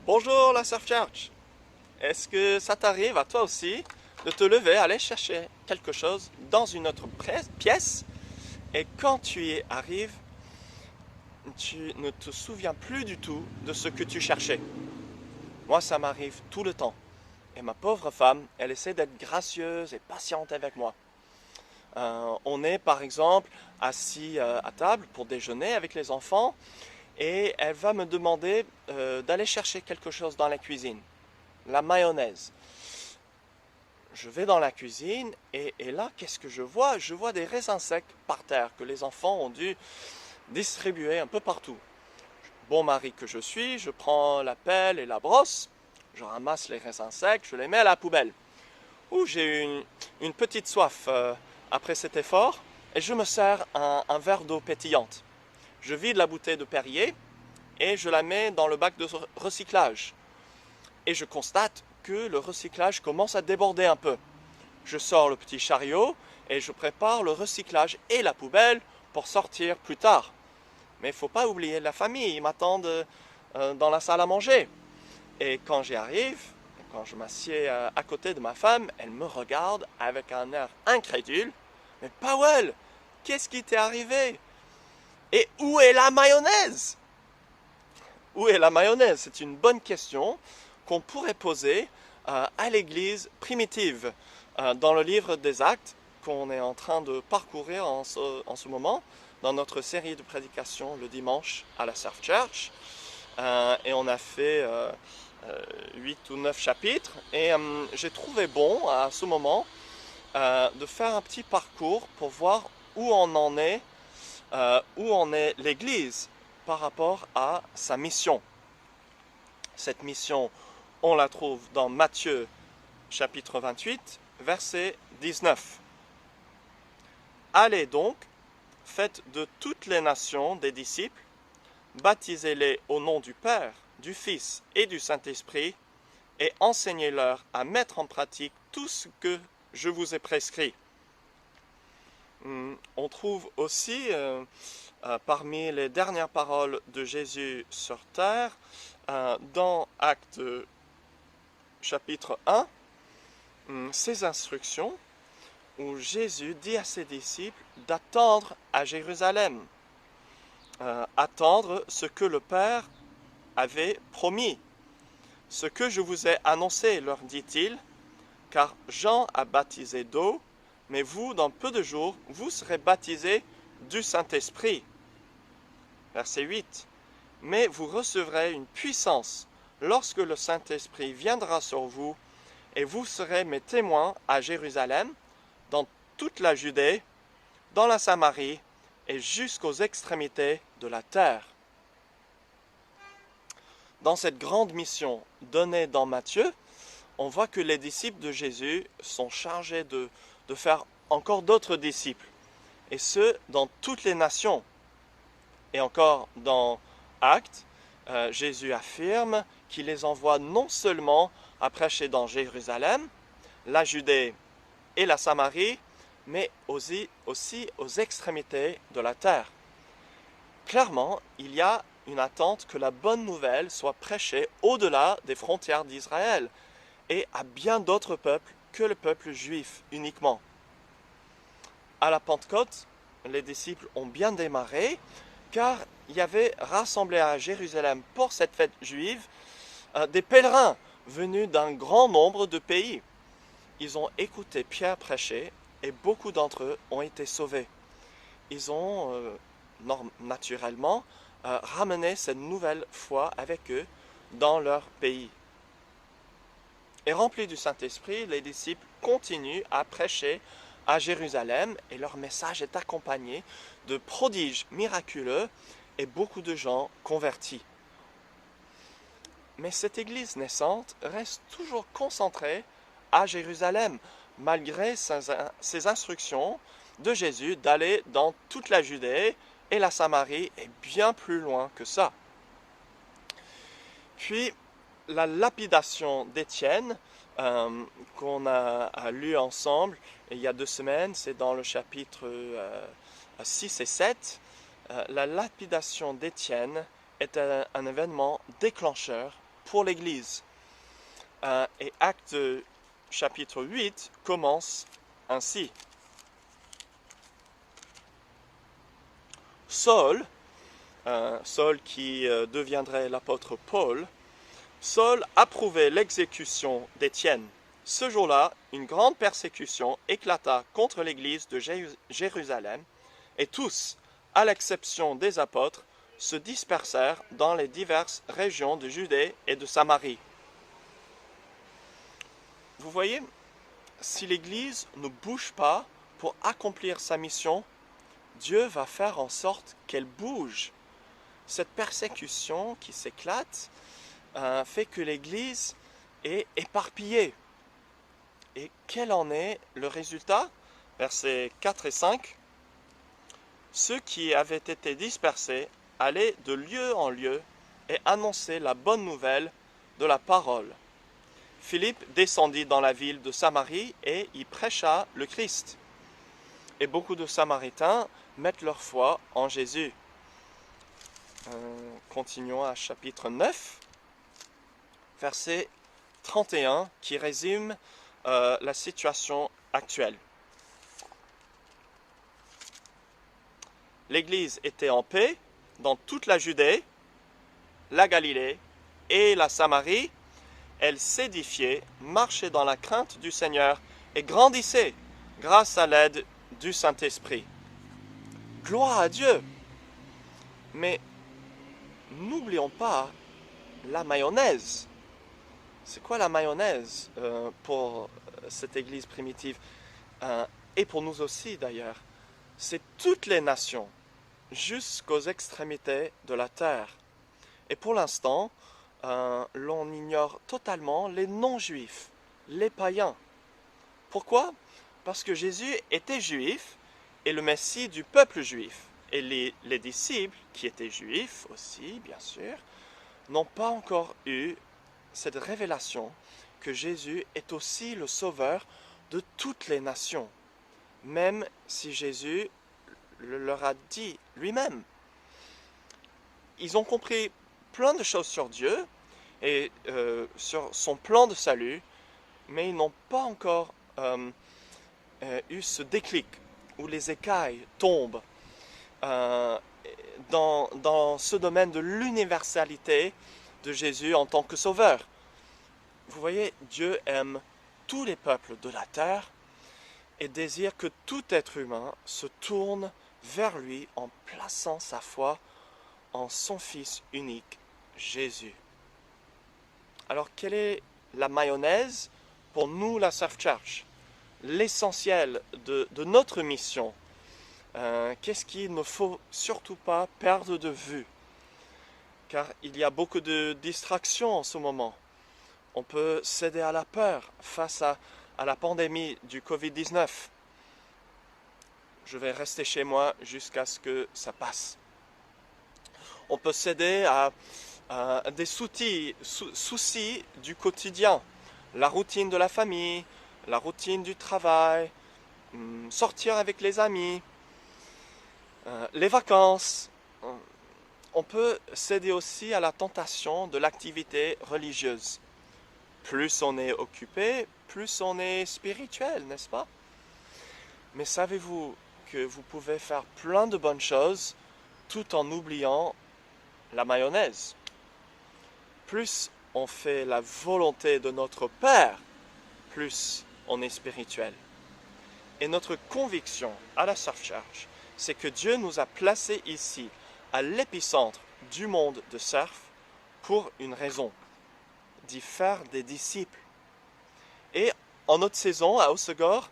Bonjour la Surf Church. Est-ce que ça t'arrive à toi aussi de te lever, aller chercher quelque chose dans une autre pièce et quand tu y arrives, tu ne te souviens plus du tout de ce que tu cherchais? Moi, ça m'arrive tout le temps. Et ma pauvre femme, elle essaie d'être gracieuse et patiente avec moi. On est par exemple assis à table pour déjeuner avec les enfants et elle va me demander d'aller chercher quelque chose dans la cuisine, la mayonnaise. Je vais dans la cuisine et là, qu'est-ce que je vois? Je vois des raisins secs par terre que les enfants ont dû distribuer un peu partout. Bon mari que je suis, je prends la pelle et la brosse, je ramasse les raisins secs, je les mets à la poubelle. Ouh, j'ai eu une petite soif après cet effort et je me sers un verre d'eau pétillante. Je vide la bouteille de Perrier et je la mets dans le bac de recyclage. Et je constate que le recyclage commence à déborder un peu. Je sors le petit chariot et je prépare le recyclage et la poubelle pour sortir plus tard. Mais il ne faut pas oublier la famille, ils m'attendent dans la salle à manger. Et quand j'y arrive, quand je m'assieds à côté de ma femme, elle me regarde avec un air incrédule. Mais Powell, qu'est-ce qui t'est arrivé? Et où est la mayonnaise? Où est la mayonnaise? C'est une bonne question qu'on pourrait poser à l'Église primitive dans le livre des Actes qu'on est en train de parcourir en ce moment dans notre série de prédications le dimanche à la Surf Church. Et on a fait 8 ou 9 chapitres et j'ai trouvé bon à ce moment de faire un petit parcours pour voir où en est l'Église par rapport à sa mission. Cette mission, on la trouve dans Matthieu chapitre 28, verset 19. Allez donc, faites de toutes les nations des disciples, baptisez-les au nom du Père, du Fils et du Saint-Esprit, et enseignez-leur à mettre en pratique tout ce que je vous ai prescrit. On trouve aussi parmi les dernières paroles de Jésus sur terre, dans Actes chapitre 1, ces instructions où Jésus dit à ses disciples d'attendre à Jérusalem, attendre ce que le Père avait promis. Ce que je vous ai annoncé, leur dit-il, car Jean a baptisé d'eau, mais vous, dans peu de jours, vous serez baptisés du Saint-Esprit. Verset 8. Mais vous recevrez une puissance lorsque le Saint-Esprit viendra sur vous, et vous serez mes témoins à Jérusalem, dans toute la Judée, dans la Samarie et jusqu'aux extrémités de la terre. Dans cette grande mission donnée dans Matthieu, on voit que les disciples de Jésus sont chargés de faire encore d'autres disciples, et ce, dans toutes les nations. Et encore dans Actes, Jésus affirme qu'il les envoie non seulement à prêcher dans Jérusalem, la Judée et la Samarie, mais aussi aux extrémités de la terre. Clairement, il y a une attente que la bonne nouvelle soit prêchée au-delà des frontières d'Israël et à bien d'autres peuples que le peuple juif uniquement. À la Pentecôte, les disciples ont bien démarré car il y avait rassemblé à Jérusalem pour cette fête juive des pèlerins venus d'un grand nombre de pays. Ils ont écouté Pierre prêcher et beaucoup d'entre eux ont été sauvés. Ils ont naturellement ramené cette nouvelle foi avec eux dans leur pays. Et remplis du Saint-Esprit, les disciples continuent à prêcher à Jérusalem et leur message est accompagné de prodiges miraculeux et beaucoup de gens convertis. Mais cette église naissante reste toujours concentrée à Jérusalem, malgré ces instructions de Jésus d'aller dans toute la Judée et la Samarie et bien plus loin que ça. Puis, la lapidation d'Étienne, qu'on a lu ensemble il y a 2 semaines, c'est dans le chapitre 6 et 7. La lapidation d'Étienne est un événement déclencheur pour l'Église. Et Actes chapitre 8 commence ainsi. Saul qui deviendrait l'apôtre Paul, Saul approuvait l'exécution d'Étienne. Ce jour-là, une grande persécution éclata contre l'église de Jérusalem, et tous, à l'exception des apôtres, se dispersèrent dans les diverses régions de Judée et de Samarie. Vous voyez, si l'Église ne bouge pas pour accomplir sa mission, Dieu va faire en sorte qu'elle bouge. Cette persécution qui s'éclate fait que l'Église est éparpillée. Et quel en est le résultat? Versets 4 et 5. Ceux qui avaient été dispersés allaient de lieu en lieu et annonçaient la bonne nouvelle de la parole. Philippe descendit dans la ville de Samarie et y prêcha le Christ. Et beaucoup de Samaritains mettent leur foi en Jésus. Continuons à chapitre 9, verset 31, qui résume la situation actuelle. L'Église était en paix dans toute la Judée, la Galilée et la Samarie. Elle s'édifiait, marchait dans la crainte du Seigneur et grandissait grâce à l'aide du Saint-Esprit. Gloire à Dieu! Mais n'oublions pas la mayonnaise. C'est quoi la mayonnaise pour cette église primitive et pour nous aussi d'ailleurs? C'est toutes les nations jusqu'aux extrémités de la terre. Et pour l'instant, l'on ignore totalement les non-juifs, les païens. Pourquoi? Parce que Jésus était juif et le Messie du peuple juif. Et les disciples, qui étaient juifs aussi, bien sûr, n'ont pas encore eu cette révélation que Jésus est aussi le sauveur de toutes les nations, même si Jésus leur a dit lui-même. Ils ont compris plein de choses sur Dieu et sur son plan de salut, mais ils n'ont pas encore eu ce déclic où les écailles tombent dans ce domaine de l'universalité de Jésus en tant que sauveur. Vous voyez, Dieu aime tous les peuples de la terre et désire que tout être humain se tourne vers lui en plaçant sa foi en son Fils unique, Jésus. Alors, quelle est la mayonnaise pour nous, la Surf Church? L'essentiel de notre mission. Qu'est-ce qu'il ne faut surtout pas perdre de vue? Car il y a beaucoup de distractions en ce moment. On peut céder à la peur face à la pandémie du Covid-19. Je vais rester chez moi jusqu'à ce que ça passe. On peut céder à des soucis du quotidien, la routine de la famille, la routine du travail, sortir avec les amis, les vacances. On peut céder aussi à la tentation de l'activité religieuse. Plus on est occupé, plus on est spirituel, n'est-ce pas? Mais savez-vous que vous pouvez faire plein de bonnes choses tout en oubliant la mayonnaise? Plus on fait la volonté de notre Père, plus on est spirituel. Et notre conviction à la Surf Church, c'est que Dieu nous a placés ici, à l'épicentre du monde de surf, pour une raison, d'y faire des disciples. Et en notre saison à Hossegor,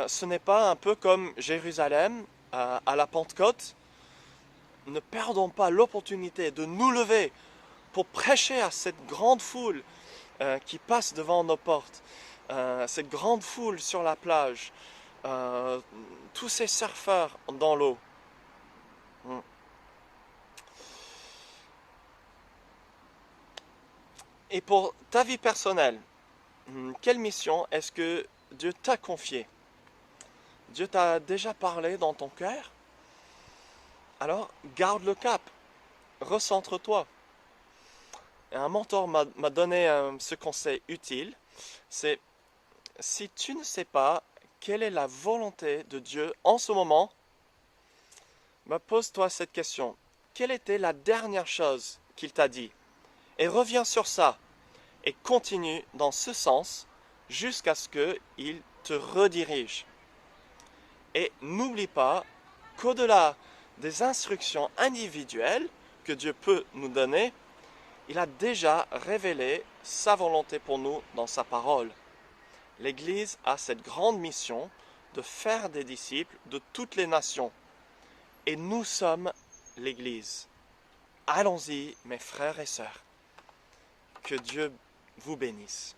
ce n'est pas un peu comme Jérusalem à la Pentecôte. Ne perdons pas l'opportunité de nous lever pour prêcher à cette grande foule qui passe devant nos portes, cette grande foule sur la plage, tous ces surfeurs dans l'eau. Et pour ta vie personnelle, quelle mission est-ce que Dieu t'a confiée? Dieu t'a déjà parlé dans ton cœur? Alors, garde le cap, recentre-toi. un mentor m'a donné ce conseil utile, c'est si tu ne sais pas quelle est la volonté de Dieu en ce moment, pose-toi cette question. Quelle était la dernière chose qu'il t'a dit? Et reviens sur ça et continue dans ce sens jusqu'à ce qu'il te redirige. Et n'oublie pas qu'au-delà des instructions individuelles que Dieu peut nous donner, il a déjà révélé sa volonté pour nous dans sa parole. L'Église a cette grande mission de faire des disciples de toutes les nations. Et nous sommes l'Église. Allons-y, mes frères et sœurs. Que Dieu vous bénisse.